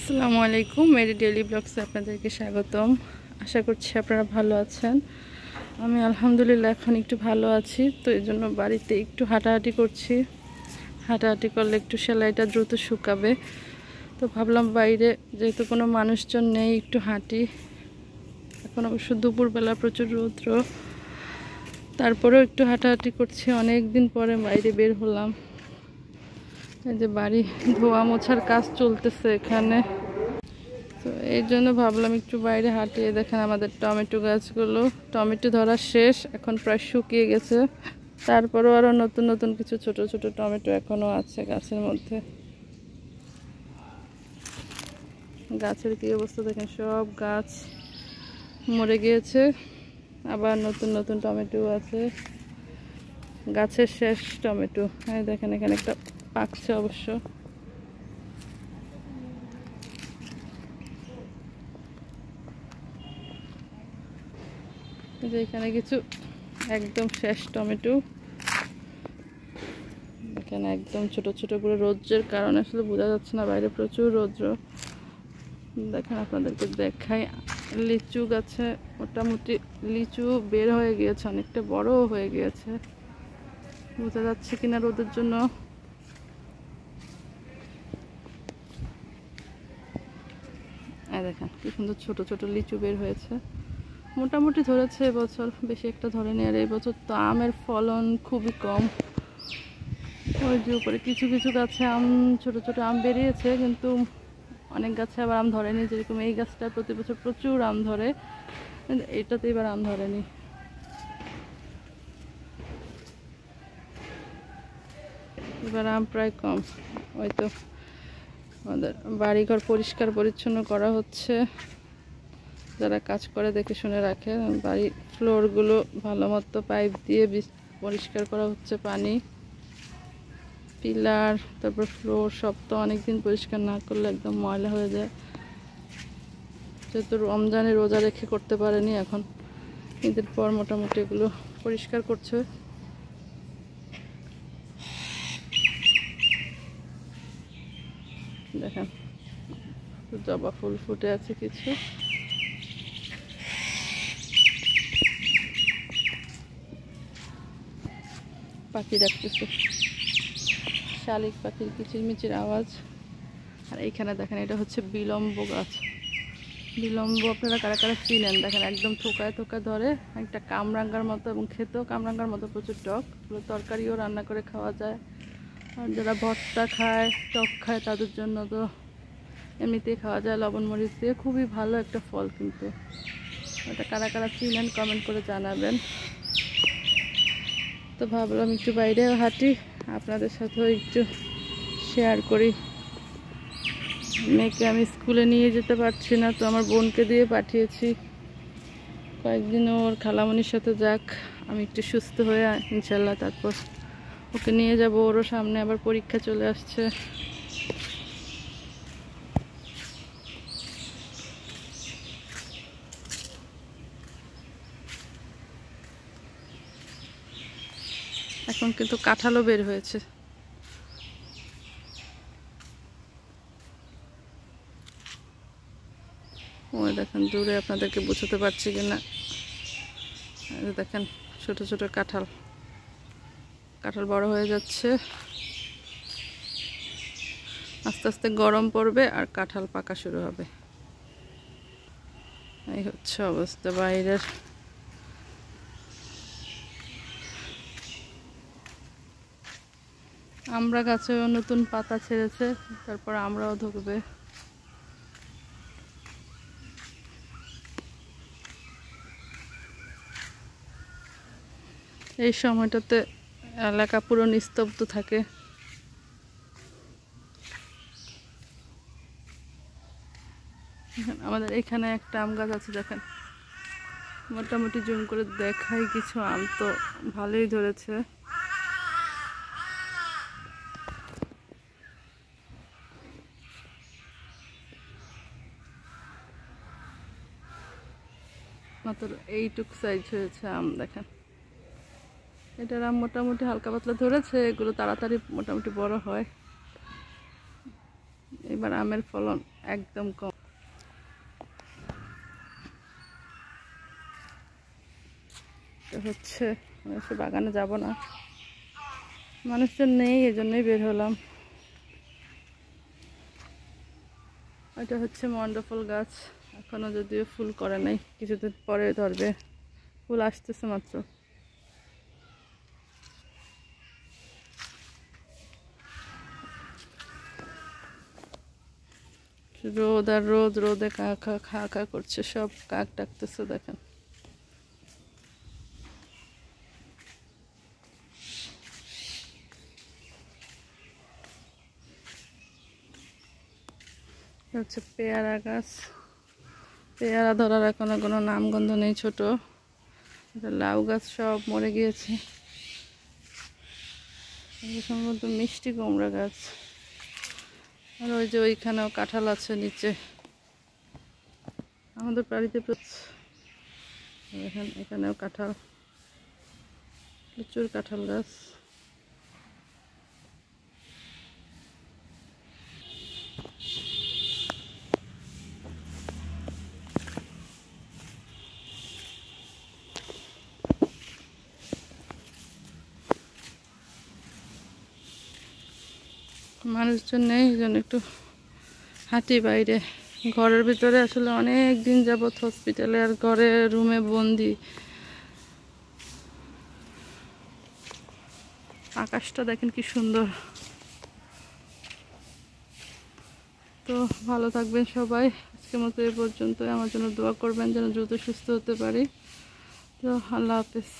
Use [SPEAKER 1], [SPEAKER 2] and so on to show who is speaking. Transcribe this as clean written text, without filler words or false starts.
[SPEAKER 1] আসসালামু আলাইকুম, Mary daily ব্লগসে আপনাদেরকে স্বাগতম। আশা করছি আপনারা ভালো আছেন। আমি আলহামদুলিল্লাহ এখন একটু ভালো আছি। তো এই জন্য বাড়িতে একটু হাঁটাহাঁটি করছি। হাঁটাহাঁটি করলে একটু সেলাইটা দ্রুত শুকাবে। তো ভাবলাম বাইরে যেহেতু কোনো মানুষজন নেই একটু হাঁটি। এখন অবশ্য দুপুরবেলা প্রচুর রৌদ্র, তারপরেও একটু হাঁটাহাঁটি করছি। অনেক দিন পরে বাইরে বের হলাম। এই যে বাড়ি ধোয়া মোছার কাজ চলতেছে এখানে, তো এই জন্য ভাবলাম একটু বাইরে হাঁটিয়ে। দেখেন আমাদের টমেটো গাছগুলো, টমেটো ধরা শেষ, এখন প্রায় শুকিয়ে গেছে। তারপরেও আরও নতুন নতুন কিছু ছোট ছোট টমেটো এখনও আছে গাছের মধ্যে। গাছের কি অবস্থা দেখেন, সব গাছ মরে গিয়েছে, আবার নতুন নতুন টমেটো আছে। গাছের শেষ টমেটো। হ্যাঁ দেখেন এখানে একটা পাকছে অবশ্য। যে এখানে কিছু একদম শেষ টমেটো, এখানে একদম ছোট ছোট করে। রৌদ্রের কারণে আসলে বোঝা যাচ্ছে না, বাইরে প্রচুর রৌদ্র। দেখেন আপনাদেরকে দেখাই, লিচু গাছে মোটামুটি লিচু বের হয়ে গিয়েছে, অনেকটা বড় হয়ে গিয়েছে। বোঝা যাচ্ছে কিনা রোদের জন্য। দেখেন কি সুন্দর ছোট ছোট লিচু বের হয়েছে। মোটামুটি ধরেছে এবছর, বেশি একটা ধরেনি। আর এই বছর তো আমের ফলন খুবই কম। ওই যে উপরে কিছু কিছু গাছে আম, ছোট ছোট আম বেরিয়েছে, কিন্তু অনেক গাছে আবার আম ধরেনি। যেরকম এই গাছটা প্রতি বছর প্রচুর আম ধরে, এটাতে এবার আম ধরেনি। এবার আম প্রায় কম। ওই তো আমাদের বাড়িঘর পরিষ্কার পরিচ্ছন্ন করা হচ্ছে, যারা কাজ করে দেখে শুনে রাখে। বাড়ির ফ্লোরগুলো ভালো মতো পাইপ দিয়ে পরিষ্কার করা হচ্ছে। পানি, পিলার, তারপর ফ্লোর সব তো অনেকদিন পরিষ্কার না করলে একদম ময়লা হয়ে যায়। যেহেতু রমজানে রোজা রেখে করতে পারেনি, এখন ঈদের পর মোটামুটি এগুলো পরিষ্কার করছে। দেখেন জবা ফুল ফুটে আছে কিছু। পাখি ডাকতেছে, শালিক পাখির কিচিরমিচির আওয়াজ। আর এইখানে দেখেন এটা হচ্ছে বিলম্ব গাছ। বিলম্ব আপনারা কারা কারা চিনেন দেখেন, একদম থোকায় থোকা ধরে, একটা কামরাঙ্গার মতো, এবং খেতেও কামরাঙ্গার মতো প্রচুর টক। তরকারিও রান্না করে খাওয়া যায়। আর যারা ভর্তা খায়, টক খায়, তাদের জন্য তো এমনিতেই খাওয়া যায় লবণ মরিচ দিয়ে। খুবই ভালো একটা ফল, কিন্তু এটা কারা কারা চিনেন কমেন্ট করে জানাবেন। তো ভাবলাম একটু বাইরেও হাঁটি, আপনাদের সাথেও একটু শেয়ার করি। মেয়েকে আমি স্কুলে নিয়ে যেতে পারছি না, তো আমার বোনকে দিয়ে পাঠিয়েছি। কয়েকদিন ওর খালামণির সাথে যাক, আমি একটু সুস্থ হয়ে ইনশাল্লাহ তারপর ওকে নিয়ে যাব। ওরও সামনে আবার পরীক্ষা চলে আসছে। এখন কিন্তু কাঁঠালও বের হয়েছে। ওই দেখেন দূরে, আপনাদেরকে বোঝাতে পারছি কিনা, দেখেন ছোট ছোট কাঁঠাল। কাঁঠাল বড় হয়ে যাচ্ছে, আস্তে আস্তে গরম পড়বে আর কাঁঠাল পাকা শুরু হবে। এই হচ্ছে অবস্থা বাইরের। আমরা গাছেও নতুন পাতা ছেড়েছে, তারপর আমরাও ধরবে। এই সময়টাতে এলাকা পুরো নিস্তব্ধ থাকে। আমাদের এখানে একটা আম গাছ আছে, দেখেন মোটামুটি জুম করে দেখাই, কিছু আম তো ভালোই ধরেছে। মাত্র এইটুক সাইজ হয়েছে আম, দেখেন। এটার আম মোটামুটি হালকা পাতলা ধরেছে, এগুলো তাড়াতাড়ি মোটামুটি বড় হয়। এবার আমের ফলন একদম কম। তো হচ্ছে বাগানে যাব না, মানুষজন নেই, এজন্যই বের হলাম। এটা হচ্ছে মন্ডা ফুল গাছ, এখনো যদিও ফুল করে নাই, কিছুদিন পরে ধরবে, ফুল আসতেছে মাত্র। রোদ আর রোদ, রোদে কা খা খা খা করছে, সব কাক ডাকতেছে দেখেন। হচ্ছে পেয়ারা গাছ, পেয়ারা ধরার এখনো কোনো নামগন্ধ নেই, ছোট। লাউ গাছ সব মরে গিয়েছে। সম্ভবত মিষ্টি কুমড়া গাছ। আর ওই যে ওইখানেও কাঁঠাল আছে নিচে, আমাদের বাড়িতে এখানেও কাঁঠাল, প্রচুর কাঁঠাল গাছ। মানুষজন নেই, এই জন্য একটু হাঁটি বাইরে। ঘরের ভিতরে আসলে অনেক দিন যাবত হসপিটালে আর ঘরে রুমে বন্দি। আকাশটা দেখেন কি সুন্দর। তো ভালো থাকবেন সবাই, আজকের মতো এই পর্যন্ত। আমার জন্য দোয়া করবেন যেন দ্রুত সুস্থ হতে পারি। তো আল্লাহ হাফেজ।